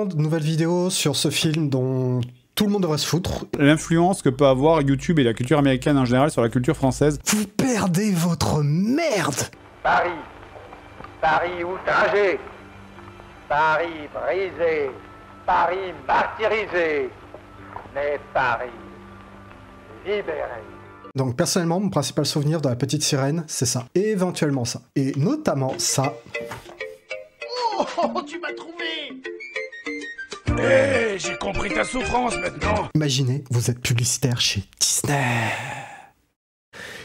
monde, nouvelle vidéo sur ce film dont tout le monde devrait se foutre. L'influence que peut avoir YouTube et la culture américaine en général sur la culture française. Vous perdez votre merde. Paris. Paris outragé. Paris brisé. Paris martyrisé. Mais Paris libéré. Donc personnellement, mon principal souvenir de La Petite Sirène, c'est ça. Et éventuellement ça. Et notamment ça. Oh, tu m'as trouvé. J'ai compris ta souffrance maintenant. Imaginez, vous êtes publicitaire chez Disney.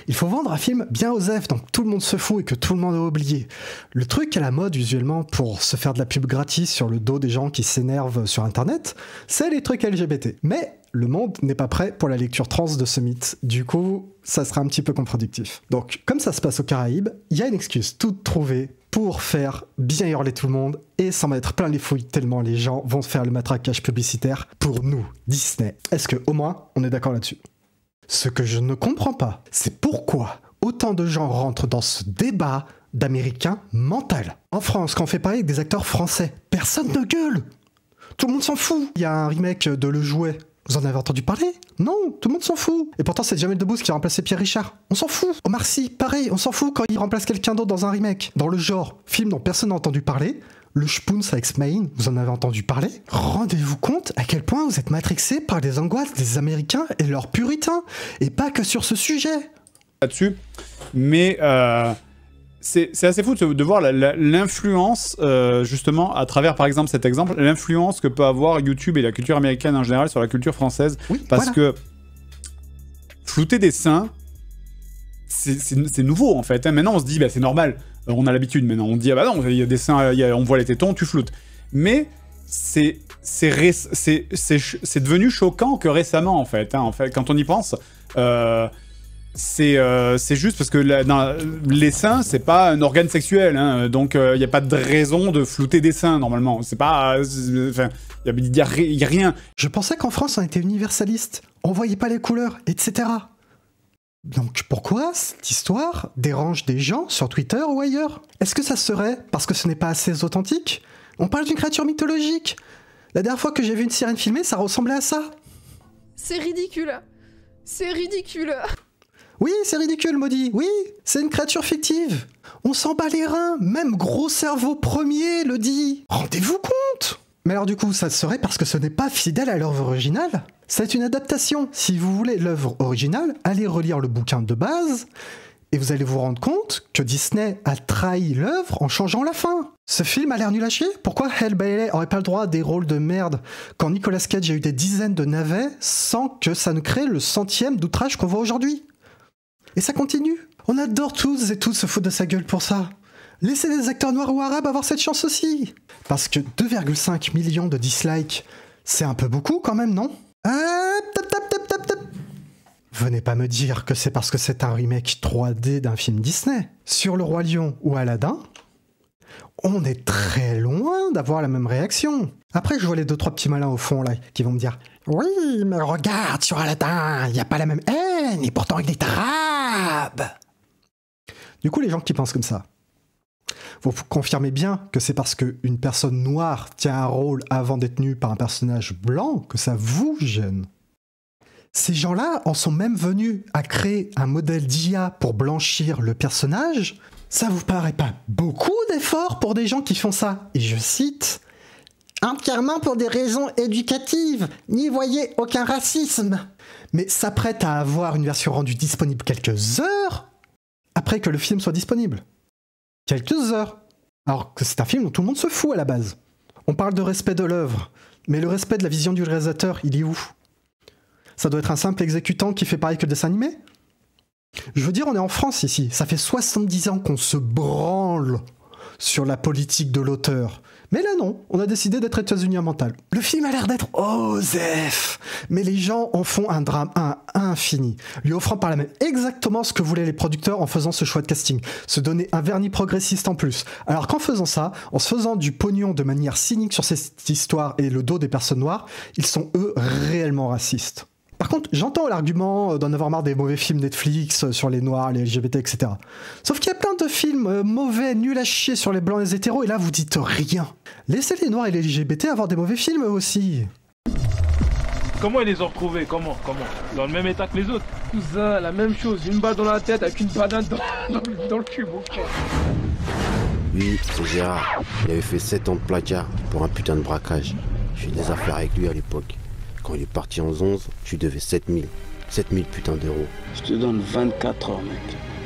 Il faut vendre un film bien osef, donc tout le monde se fout et que tout le monde a oublié. Le truc à la mode usuellement pour se faire de la pub gratis sur le dos des gens qui s'énervent sur internet, c'est les trucs LGBT. Mais le monde n'est pas prêt pour la lecture trans de ce mythe. Du coup, ça sera un petit peu contre-productif. Donc, comme ça se passe aux Caraïbes, il y a une excuse toute trouvée pour faire bien hurler tout le monde et s'en mettre plein les fouilles tellement les gens vont faire le matraquage publicitaire pour nous, Disney. Est-ce que au moins on est d'accord là-dessus? Ce que je ne comprends pas, c'est pourquoi autant de gens rentrent dans ce débat d'américain mental. En France, quand on fait parler avec des acteurs français, personne ne gueule. Tout le monde s'en fout. Il y a un remake de Le Jouet. Vous en avez entendu parler? Non, tout le monde s'en fout. Et pourtant, c'est Jamel Debbouze qui a remplacé Pierre Richard. On s'en fout. Omar Sy, pareil, on s'en fout quand il remplace quelqu'un d'autre dans un remake. Dans le genre, film dont personne n'a entendu parler, le Spoons avec Smaïn, vous en avez entendu parler? Rendez-vous compte à quel point vous êtes matrixés par les angoisses des Américains et leurs puritains, et pas que sur ce sujet. Là-dessus, mais c'est assez fou de voir l'influence, justement, à travers, par exemple, cet exemple, l'influence que peut avoir YouTube et la culture américaine en général sur la culture française. Oui, parce que flouter des seins, c'est nouveau, en fait. Hein. Maintenant, on se dit, bah, c'est normal. On a l'habitude maintenant. On dit, ah bah non, il y a des seins, on voit les tétons, tu floutes. Mais c'est devenu choquant que récemment, en fait. Hein. En fait, quand on y pense... c'est juste parce que les seins, c'est pas un organe sexuel, hein, donc il n'y a pas de raison de flouter des seins, normalement. C'est pas... Enfin, il y a rien. Je pensais qu'en France, on était universaliste. On voyait pas les couleurs, etc. Donc pourquoi cette histoire dérange des gens sur Twitter ou ailleurs? Est-ce que ça serait parce que ce n'est pas assez authentique? On parle d'une créature mythologique. La dernière fois que j'ai vu une sirène filmée, ça ressemblait à ça. C'est ridicule. C'est ridicule. Oui, c'est ridicule, maudit. Oui, c'est une créature fictive. On s'en bat les reins. Même Gros Cerveau Premier le dit. Rendez-vous compte? Mais alors du coup, ça serait parce que ce n'est pas fidèle à l'œuvre originale? C'est une adaptation. Si vous voulez l'œuvre originale, allez relire le bouquin de base et vous allez vous rendre compte que Disney a trahi l'œuvre en changeant la fin. Ce film a l'air nul à chier. Pourquoi Halle Bailey aurait pas le droit à des rôles de merde quand Nicolas Cage a eu des dizaines de navets sans que ça ne crée le centième d'outrage qu'on voit aujourd'hui? Et ça continue. On adore tous et toutes se foutre de sa gueule pour ça. Laissez les acteurs noirs ou arabes avoir cette chance aussi. Parce que 2,5 millions de dislikes, c'est un peu beaucoup quand même, non? Venez pas me dire que c'est parce que c'est un remake 3D d'un film Disney. Sur Le Roi Lion ou Aladdin, on est très loin d'avoir la même réaction. Après, je vois les 2-3 petits malins au fond là qui vont me dire « Oui, mais regarde sur Aladdin, il n'y a pas la même haine et pourtant il est arabe !» Du coup, les gens qui pensent comme ça, vous confirmez bien que c'est parce qu'une personne noire tient un rôle avant d'être nue par un personnage blanc que ça vous gêne. Ces gens-là en sont même venus à créer un modèle d'IA pour blanchir le personnage. Ça vous paraît pas beaucoup d'efforts pour des gens qui font ça? Et je cite... entièrement pour des raisons éducatives, n'y voyez aucun racisme. Mais s'apprête à avoir une version rendue disponible quelques heures après que le film soit disponible. Quelques heures. Alors que c'est un film dont tout le monde se fout à la base. On parle de respect de l'œuvre, mais le respect de la vision du réalisateur, il est où? Ça doit être un simple exécutant qui fait pareil que le dessin animé? Je veux dire, on est en France ici. Ça fait 70 ans qu'on se branle sur la politique de l'auteur. Mais là non, on a décidé d'être États-Unis en mental. Le film a l'air d'être osef, mais les gens en font un drame infini, lui offrant par la même exactement ce que voulaient les producteurs en faisant ce choix de casting, se donner un vernis progressiste en plus. Alors qu'en faisant ça, en se faisant du pognon de manière cynique sur cette histoire et le dos des personnes noires, ils sont eux réellement racistes. Par contre, j'entends l'argument d'en avoir marre des mauvais films Netflix sur les noirs, les LGBT, etc. Sauf qu'il y a plein de films mauvais, nuls à chier sur les blancs et les hétéros, et là vous dites rien. Laissez les noirs et les LGBT avoir des mauvais films eux aussi. Comment ils les ont retrouvés? Comment? Dans le même état que les autres? Cousin, la même chose, une balle dans la tête avec une banane dans le cul, mon frère. Oui, c'est Gérard. Il avait fait 7 ans de placard pour un putain de braquage. J'ai eu des affaires avec lui à l'époque. Quand il est parti en 11, je lui devais 7000. 7000 putains d'euros. Je te donne 24 heures, mec.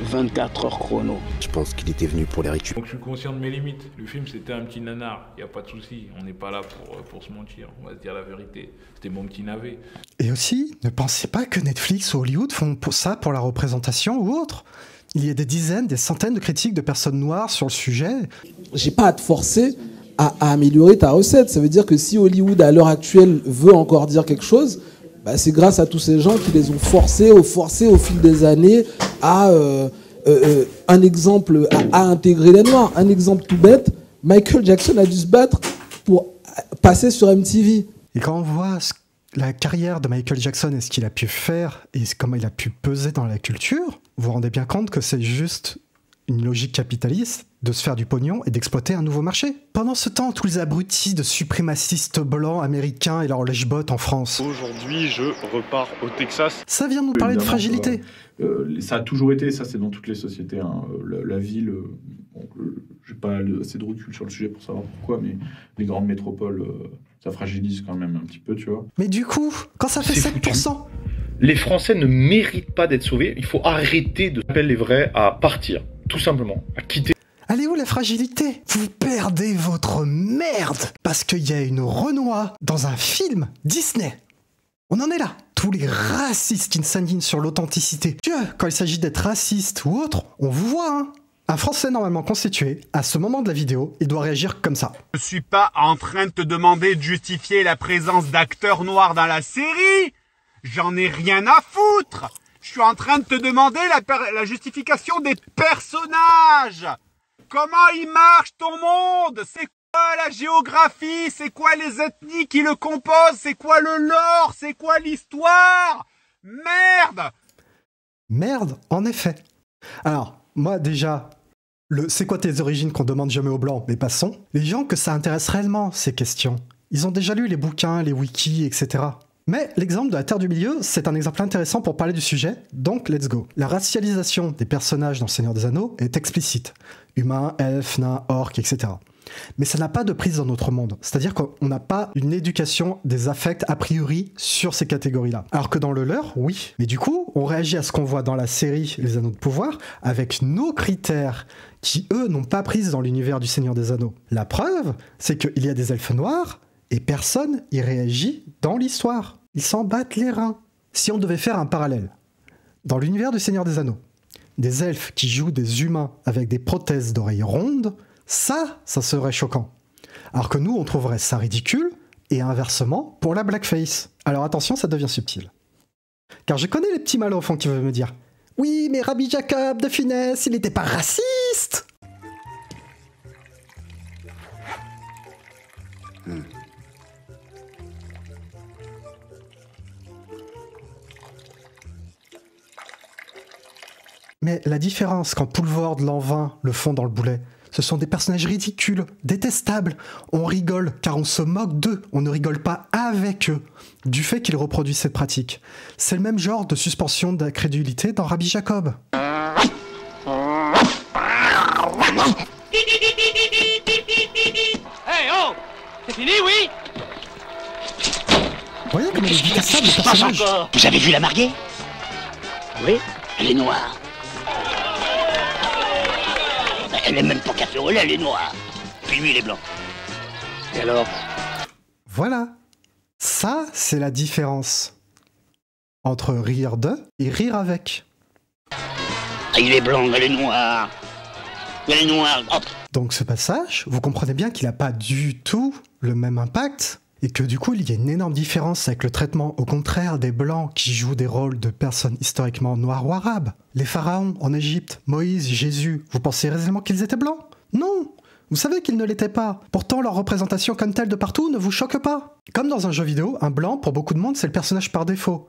24 heures chrono. Je pense qu'il était venu pour les récupérer. Donc je suis conscient de mes limites. Le film c'était un petit nanar, y a pas de souci. On n'est pas là pour se mentir, on va se dire la vérité. C'était mon petit navet. Et aussi, ne pensez pas que Netflix ou Hollywood font ça pour la représentation ou autre. Il y a des dizaines, des centaines de critiques de personnes noires sur le sujet. J'ai pas à te forcer à améliorer ta recette. Ça veut dire que si Hollywood à l'heure actuelle veut encore dire quelque chose, bah c'est grâce à tous ces gens qui les ont forcés au fil des années à un exemple à intégrer les noirs. Un exemple tout bête, Michael Jackson a dû se battre pour passer sur MTV. Et quand on voit la carrière de Michael Jackson et ce qu'il a pu faire et comment il a pu peser dans la culture, vous vous rendez bien compte que c'est juste une logique capitaliste de se faire du pognon et d'exploiter un nouveau marché. Pendant ce temps, tous les abrutis de suprémacistes blancs américains et leurs lèche-bottes en France. Aujourd'hui, je repars au Texas. Ça vient de nous parler de fragilité. Ça a toujours été, ça c'est dans toutes les sociétés, hein. La ville, j'ai pas assez de recul sur le sujet pour savoir pourquoi, mais les grandes métropoles, ça fragilise quand même un petit peu, tu vois. Mais du coup, quand ça fait 7%... Les Français ne méritent pas d'être sauvés, il faut arrêter de appeler les vrais à partir, tout simplement, à quitter. Allez où la fragilité? Vous perdez votre merde parce qu'il y a une Renoir dans un film Disney. On en est là. Tous les racistes qui ne s'indignent sur l'authenticité. Dieu, quand il s'agit d'être raciste ou autre, on vous voit, hein. Un Français normalement constitué, à ce moment de la vidéo, il doit réagir comme ça. Je suis pas en train de te demander de justifier la présence d'acteurs noirs dans la série. J'en ai rien à foutre. Je suis en train de te demander la justification des personnages. Comment il marche ton monde? C'est quoi la géographie? C'est quoi les ethnies qui le composent? C'est quoi le lore? C'est quoi l'histoire? Merde! Merde, en effet. Alors, moi déjà, c'est quoi tes origines qu'on demande jamais aux blancs? Mais passons. Les gens que ça intéresse réellement, ces questions, ils ont déjà lu les bouquins, les wikis, etc. Mais l'exemple de la Terre du Milieu, c'est un exemple intéressant pour parler du sujet, donc let's go. La racialisation des personnages dans Le Seigneur des Anneaux est explicite. Humains, elfes, nains, orques, etc. Mais ça n'a pas de prise dans notre monde. C'est-à-dire qu'on n'a pas une éducation des affects a priori sur ces catégories-là. Alors que dans le leur, oui. Mais du coup, on réagit à ce qu'on voit dans la série Les Anneaux de Pouvoir avec nos critères qui, eux, n'ont pas prise dans l'univers du Seigneur des Anneaux. La preuve, c'est qu'il y a des elfes noirs et personne y réagit dans l'histoire. Ils s'en battent les reins. Si on devait faire un parallèle, dans l'univers du Seigneur des Anneaux, des elfes qui jouent des humains avec des prothèses d'oreilles rondes, ça serait choquant. Alors que nous, on trouverait ça ridicule, et inversement pour la blackface. Alors attention, ça devient subtil. Car je connais les petits malins au fond qui veulent me dire « Oui, mais Rabbi Jacob de Funès, il n'était pas raciste !» Mais la différence quand Poulvord, Lanvin le font dans le boulet, ce sont des personnages ridicules, détestables. On rigole car on se moque d'eux, on ne rigole pas avec eux, du fait qu'ils reproduisent cette pratique. C'est le même genre de suspension d'incrédulité dans Rabbi Jacob. Hey oh! C'est fini, oui? Vous voyez comme elle est détestable, le personnage. Vous avez vu la mariée? Oui, elle est noire. Elle est même pas café au lait, elle est noire. Puis lui, il est blanc. Et alors? Voilà. Ça, c'est la différence entre rire de et rire avec. Il est blanc, elle est noire. Elle est noire. Hop. Donc ce passage, vous comprenez bien qu'il n'a pas du tout le même impact et que du coup, il y a une énorme différence avec le traitement, au contraire, des Blancs qui jouent des rôles de personnes historiquement noires ou arabes. Les pharaons en Égypte, Moïse, Jésus, vous pensez réellement qu'ils étaient blancs? Non! Vous savez qu'ils ne l'étaient pas. Pourtant, leur représentation comme telle de partout ne vous choque pas. Comme dans un jeu vidéo, un blanc, pour beaucoup de monde, c'est le personnage par défaut.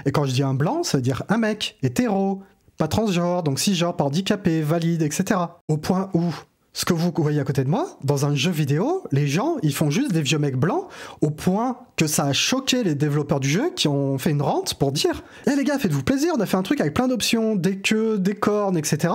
Et quand je dis un blanc, ça veut dire un mec, hétéro, pas transgenre, donc cisgenre, pas handicapé, valide, etc. Au point où, ce que vous voyez à côté de moi, dans un jeu vidéo, les gens, ils font juste des vieux mecs blancs, au point que ça a choqué les développeurs du jeu qui ont fait une rente pour dire « Eh les gars, faites-vous plaisir, on a fait un truc avec plein d'options, des queues, des cornes, etc.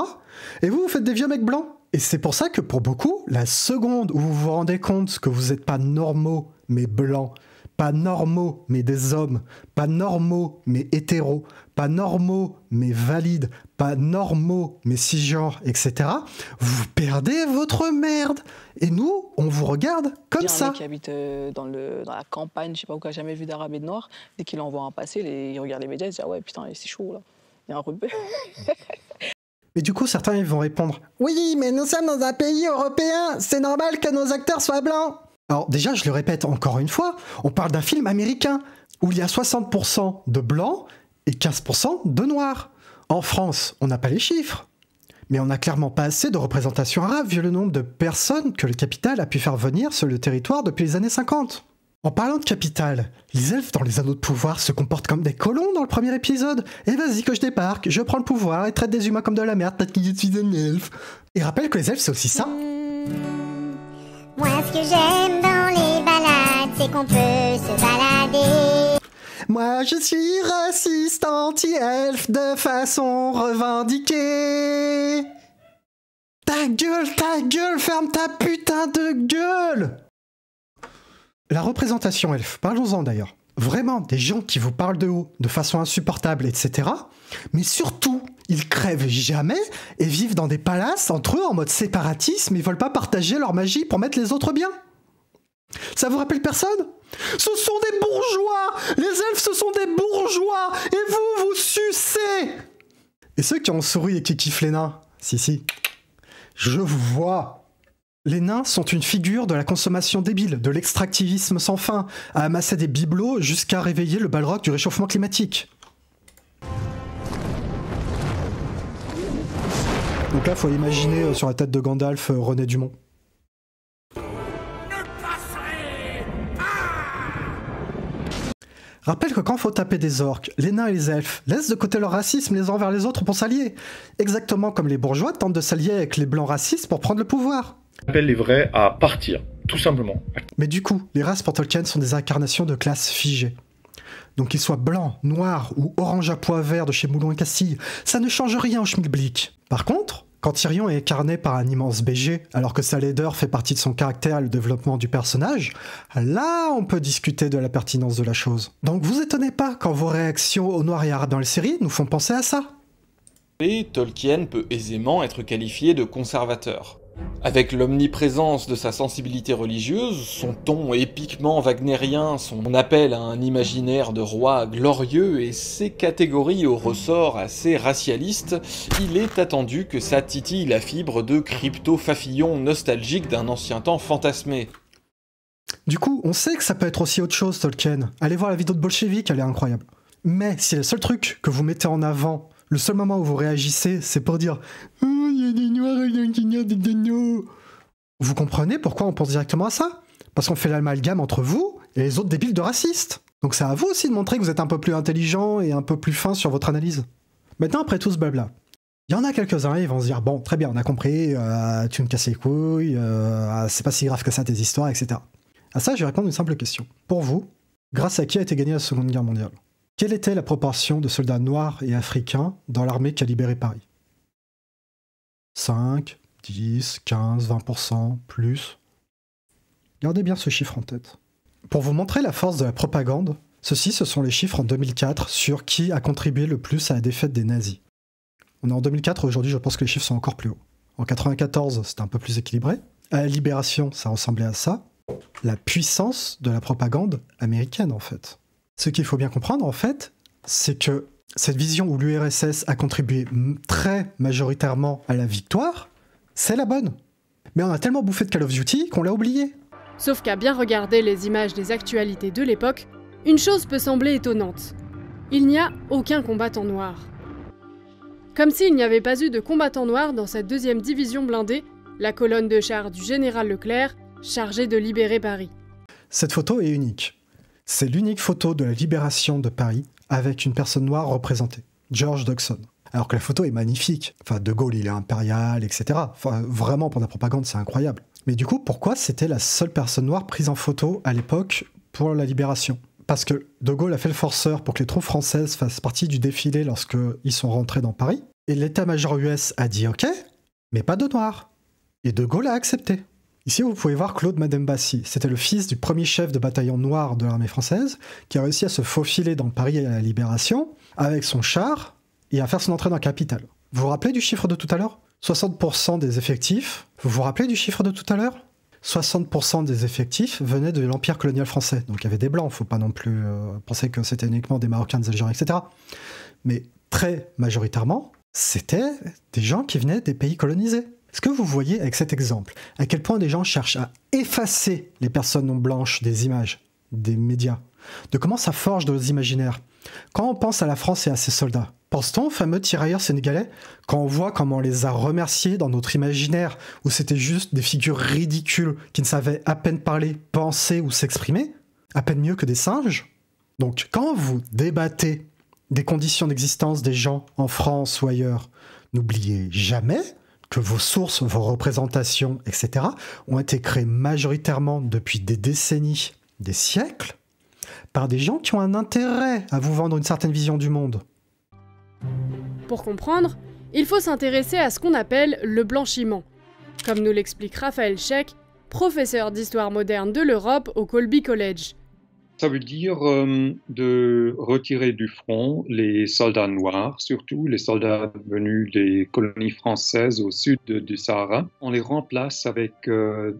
Et vous faites des vieux mecs blancs !» Et c'est pour ça que pour beaucoup, la seconde où vous vous rendez compte que vous n'êtes pas normaux, mais blancs, pas normaux, mais des hommes, pas normaux, mais hétéros, pas normaux, mais valides, pas normaux, mais cisgenres, etc., vous perdez votre merde. Et nous, on vous regarde comme ça. Il y a un mec qui habite dans la campagne, je sais pas où, qui a jamais vu d'arabe et de noir. Dès qu'il en voit un passer, il regarde les médias, il se dit « Ah ouais, putain, c'est chaud, là. Il y a un rebelle. » Et du coup, certains ils vont répondre « Oui, mais nous sommes dans un pays européen, c'est normal que nos acteurs soient blancs !» Alors déjà, je le répète encore une fois, on parle d'un film américain où il y a 60% de blancs et 15% de noirs. En France, on n'a pas les chiffres, mais on n'a clairement pas assez de représentation arabe vu le nombre de personnes que le capital a pu faire venir sur le territoire depuis les années 50. En parlant de capital, les elfes dans les Anneaux de pouvoir se comportent comme des colons dans le premier épisode. Et vas-y que je débarque, je prends le pouvoir et traite des humains comme de la merde parce que je suis un elfe. Et rappelle que les elfes c'est aussi ça. Moi, ce que j'aime dans les balades, c'est qu'on peut se balader. Moi, je suis raciste anti-elfe de façon revendiquée. Ta gueule, ferme ta putain de gueule. La représentation elfe, parlons-en d'ailleurs. Vraiment, des gens qui vous parlent de haut, de façon insupportable, etc. Mais surtout, ils crèvent jamais et vivent dans des palaces entre eux en mode séparatisme, ils veulent pas partager leur magie pour mettre les autres bien. Ça vous rappelle personne ? Ce sont des bourgeois ! Les elfes, ce sont des bourgeois ! Et vous, vous sucez ! Et ceux qui ont souri et qui kiffent les nains ? Si, je vous vois. Les nains sont une figure de la consommation débile, de l'extractivisme sans fin, à amasser des bibelots jusqu'à réveiller le balrog du réchauffement climatique. Donc là, faut imaginer sur la tête de Gandalf René Dumont. Rappelle que quand faut taper des orques, les nains et les elfes laissent de côté leur racisme les uns envers les autres pour s'allier. Exactement comme les bourgeois tentent de s'allier avec les blancs racistes pour prendre le pouvoir. Appelle les vrais à partir, tout simplement. Mais du coup, les races pour Tolkien sont des incarnations de classes figées. Donc qu'ils soient blancs, noirs ou orange à pois vert de chez Moulon et Castille, ça ne change rien au schmilblick. Par contre, quand Tyrion est incarné par un immense BG, alors que sa laideur fait partie de son caractère et le développement du personnage, là on peut discuter de la pertinence de la chose. Donc vous étonnez pas quand vos réactions aux noirs et arabes dans les séries nous font penser à ça. Et Tolkien peut aisément être qualifié de conservateur. Avec l'omniprésence de sa sensibilité religieuse, son ton épiquement wagnérien, son appel à un imaginaire de roi glorieux et ses catégories au ressort assez racialiste, il est attendu que ça titille la fibre de crypto-fafillon nostalgique d'un ancien temps fantasmé. Du coup, on sait que ça peut être aussi autre chose, Tolkien. Allez voir la vidéo de Bolchevique, elle est incroyable. Mais si le seul truc que vous mettez en avant, le seul moment où vous réagissez, c'est pour dire « Oh, il y a des noirs, il y a des noirs », vous comprenez pourquoi on pense directement à ça ? Parce qu'on fait l'amalgame entre vous et les autres débiles de racistes. Donc c'est à vous aussi de montrer que vous êtes un peu plus intelligent et un peu plus fin sur votre analyse. Maintenant, après tout ce blabla, il y en a quelques-uns, ils vont se dire « Bon, très bien, on a compris, tu me casses les couilles, c'est pas si grave que ça tes histoires, etc. » À ça, je vais répondre une simple question. Pour vous, grâce à qui a été gagnée la Seconde Guerre mondiale ? Quelle était la proportion de soldats noirs et africains dans l'armée qui a libéré Paris ? 5, 10, 15, 20%, plus. Gardez bien ce chiffre en tête. Pour vous montrer la force de la propagande, ce sont les chiffres en 2004 sur qui a contribué le plus à la défaite des nazis. On est en 2004, aujourd'hui je pense que les chiffres sont encore plus hauts. En 94, c'était un peu plus équilibré. À la Libération, ça ressemblait à ça. La puissance de la propagande américaine, en fait. Ce qu'il faut bien comprendre, en fait, c'est que cette vision où l'URSS a contribué très majoritairement à la victoire, c'est la bonne. Mais on a tellement bouffé de Call of Duty qu'on l'a oublié. Sauf qu'à bien regarder les images des actualités de l'époque, une chose peut sembler étonnante. Il n'y a aucun combattant noir. Comme s'il n'y avait pas eu de combattant noir dans cette 2e division blindée, la colonne de chars du général Leclerc, chargée de libérer Paris. Cette photo est unique. C'est l'unique photo de la libération de Paris avec une personne noire représentée, George Dodson. Alors que la photo est magnifique. Enfin, De Gaulle, il est impérial, etc. Enfin, vraiment, pour la propagande, c'est incroyable. Mais du coup, pourquoi c'était la seule personne noire prise en photo à l'époque pour la libération? Parce que De Gaulle a fait le forceur pour que les troupes françaises fassent partie du défilé lorsqu'ils sont rentrés dans Paris. Et l'état-major US a dit OK, mais pas de noirs. Et De Gaulle a accepté. Ici, vous pouvez voir Claude Madembassi. C'était le fils du premier chef de bataillon noir de l'armée française qui a réussi à se faufiler dans Paris à la Libération avec son char et à faire son entrée dans la capitale. Vous vous rappelez du chiffre de tout à l'heure? 60% des effectifs. Vous vous rappelez du chiffre de tout à l'heure? 60% des effectifs venaient de l'Empire colonial français. Donc il y avait des Blancs, faut pas non plus penser que c'était uniquement des Marocains, des Algériens, etc. Mais très majoritairement, c'était des gens qui venaient des pays colonisés. Est-ce que vous voyez avec cet exemple à quel point des gens cherchent à effacer les personnes non blanches des images, des médias, de comment ça forge nos imaginaires? Quand on pense à la France et à ses soldats, pense-t-on aux fameux tirailleurs sénégalais? Quand on voit comment on les a remerciés dans notre imaginaire, où c'était juste des figures ridicules qui ne savaient à peine parler, penser ou s'exprimer, à peine mieux que des singes? Donc quand vous débattez des conditions d'existence des gens en France ou ailleurs, n'oubliez jamais que vos sources, vos représentations, etc. ont été créées majoritairement depuis des décennies, des siècles, par des gens qui ont un intérêt à vous vendre une certaine vision du monde. Pour comprendre, il faut s'intéresser à ce qu'on appelle le blanchiment, comme nous l'explique Raphaël Scheck, professeur d'histoire moderne de l'Europe au Colby College. Ça veut dire de retirer du front les soldats noirs, surtout les soldats venus des colonies françaises au sud du Sahara. On les remplace avec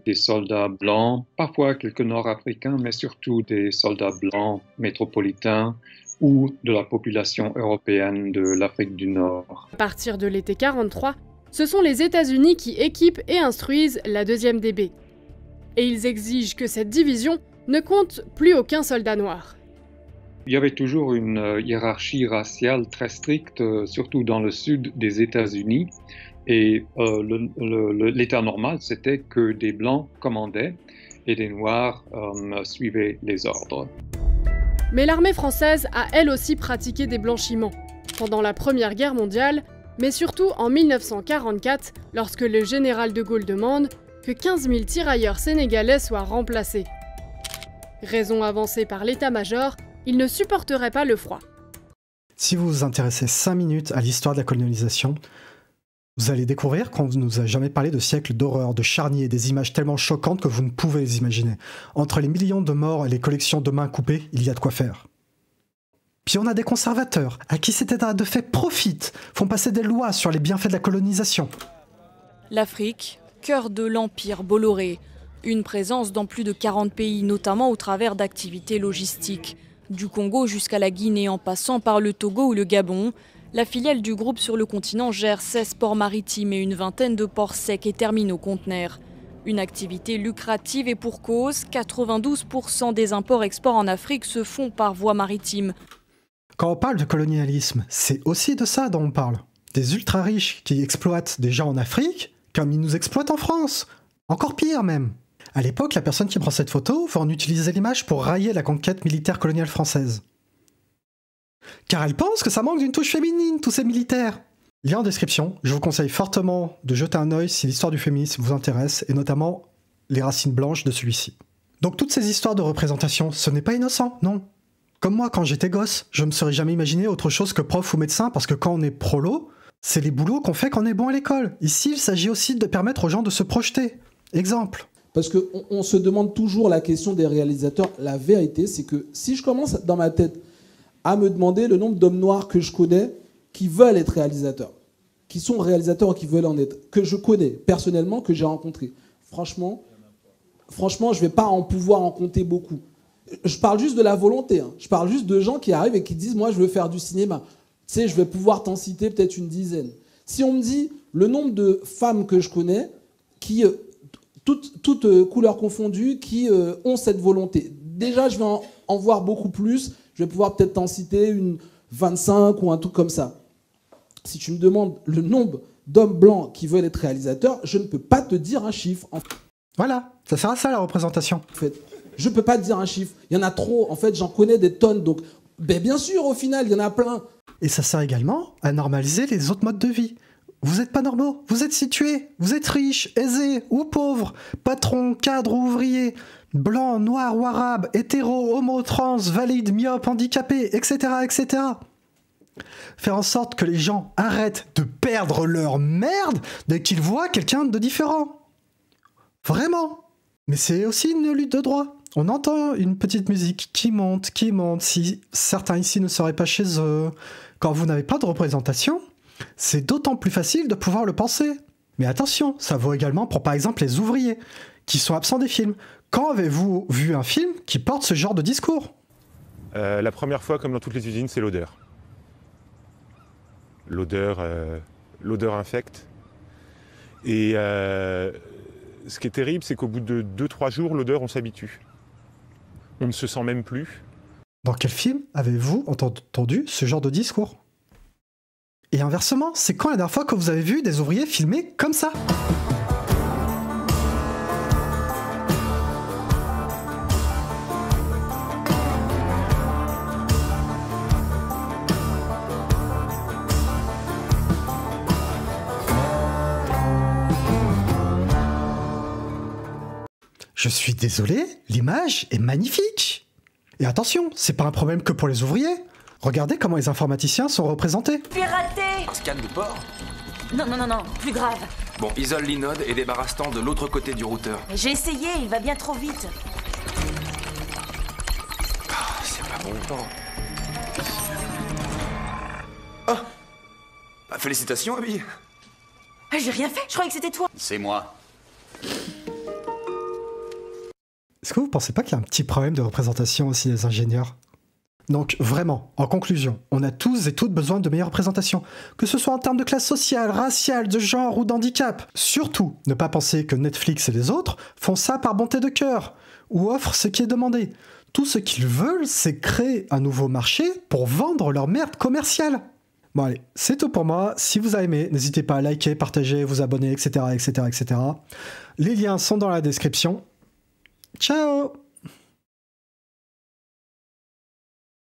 des soldats blancs, parfois quelques nord-africains, mais surtout des soldats blancs métropolitains ou de la population européenne de l'Afrique du Nord. À partir de l'été 43, ce sont les États-Unis qui équipent et instruisent la 2e DB. Et ils exigent que cette division ne compte plus aucun soldat noir. Il y avait toujours une hiérarchie raciale très stricte, surtout dans le sud des États-Unis. Et l'état normal, c'était que des Blancs commandaient et des Noirs suivaient les ordres. Mais l'armée française a elle aussi pratiqué des blanchiments, pendant la Première Guerre mondiale, mais surtout en 1944, lorsque le général de Gaulle demande que 15 000 tirailleurs sénégalais soient remplacés. Raison avancée par l'état-major, il ne supporterait pas le froid. Si vous vous intéressez 5 minutes à l'histoire de la colonisation, vous allez découvrir qu'on ne nous a jamais parlé de siècles d'horreur, de charniers, des images tellement choquantes que vous ne pouvez les imaginer. Entre les millions de morts et les collections de mains coupées, il y a de quoi faire. Puis on a des conservateurs, à qui cet état de fait profite, font passer des lois sur les bienfaits de la colonisation. L'Afrique, cœur de l'Empire Bolloré. Une présence dans plus de 40 pays, notamment au travers d'activités logistiques. Du Congo jusqu'à la Guinée, en passant par le Togo ou le Gabon, la filiale du groupe sur le continent gère 16 ports maritimes et une vingtaine de ports secs et terminaux conteneurs. Une activité lucrative et pour cause, 92% des imports-exports en Afrique se font par voie maritime. Quand on parle de colonialisme, c'est aussi de ça dont on parle. Des ultra-riches qui exploitent des gens en Afrique, comme ils nous exploitent en France. Encore pire même. À l'époque, la personne qui prend cette photo va en utiliser l'image pour railler la conquête militaire coloniale française. Car elle pense que ça manque d'une touche féminine, tous ces militaires. Lien en description, je vous conseille fortement de jeter un œil si l'histoire du féminisme vous intéresse, et notamment les racines blanches de celui-ci. Donc toutes ces histoires de représentation, ce n'est pas innocent, non. Comme moi, quand j'étais gosse, je ne me serais jamais imaginé autre chose que prof ou médecin, parce que quand on est prolo, c'est les boulots qu'on fait quand on est bon à l'école. Ici, il s'agit aussi de permettre aux gens de se projeter. Exemple. Parce qu'on se demande toujours la question des réalisateurs. La vérité, c'est que si je commence dans ma tête à me demander le nombre d'hommes noirs que je connais qui veulent être réalisateurs, qui sont réalisateurs ou qui veulent en être, que je connais personnellement, que j'ai rencontrés, franchement, je ne vais pas en pouvoir en compter beaucoup. Je parle juste de la volonté. Hein. Je parle juste de gens qui arrivent et qui disent « moi, je veux faire du cinéma ». Tu sais, je vais pouvoir t'en citer peut-être une dizaine. Si on me dit le nombre de femmes que je connais qui... toutes couleurs confondues, qui ont cette volonté. Déjà, je vais en voir beaucoup plus. Je vais pouvoir peut-être t'en citer une 25 ou un truc comme ça. Si tu me demandes le nombre d'hommes blancs qui veulent être réalisateurs, je ne peux pas te dire un chiffre. Voilà, ça sert à ça la représentation. En fait, je ne peux pas te dire un chiffre. Il y en a trop. En fait, j'en connais des tonnes. Donc, Ben bien sûr, au final, il y en a plein. Et ça sert également à normaliser les autres modes de vie. Vous êtes pas normaux, vous êtes situés, vous êtes riches, aisés ou pauvres, patron, cadre ou ouvrier, blanc, noir ou arabe, hétéro, homo, trans, valide, myope, handicapé, etc., etc. Faire en sorte que les gens arrêtent de perdre leur merde dès qu'ils voient quelqu'un de différent. Vraiment. Mais c'est aussi une lutte de droit. On entend une petite musique qui monte, si certains ici ne seraient pas chez eux. Quand vous n'avez pas de représentation, c'est d'autant plus facile de pouvoir le penser. Mais attention, ça vaut également pour par exemple les ouvriers, qui sont absents des films. Quand avez-vous vu un film qui porte ce genre de discours ? La première fois, comme dans toutes les usines, c'est l'odeur. L'odeur infecte. Et ce qui est terrible, c'est qu'au bout de 2-3 jours, l'odeur, on s'habitue. On ne se sent même plus. Dans quel film avez-vous entendu ce genre de discours ? Et inversement, c'est quand la dernière fois que vous avez vu des ouvriers filmés comme ça ? Je suis désolé, l'image est magnifique. Et attention, c'est pas un problème que pour les ouvriers. Regardez comment les informaticiens sont représentés. Piraté! Un scan de port? Non, plus grave. Bon, isole l'inode et débarrasse-t'en de l'autre côté du routeur. J'ai essayé, il va bien trop vite. Ah, c'est pas bon temps. Ah! Bah, félicitations, Abby. J'ai rien fait, je croyais que c'était toi. C'est moi. Est-ce que vous pensez pas qu'il y a un petit problème de représentation aussi des ingénieurs ? Donc vraiment, en conclusion, on a tous et toutes besoin de meilleure représentation, que ce soit en termes de classe sociale, raciale, de genre ou d'handicap. Surtout, ne pas penser que Netflix et les autres font ça par bonté de cœur, ou offrent ce qui est demandé. Tout ce qu'ils veulent, c'est créer un nouveau marché pour vendre leur merde commerciale. Bon allez, c'est tout pour moi. Si vous avez aimé, n'hésitez pas à liker, partager, vous abonner, etc., etc., etc. Les liens sont dans la description. Ciao!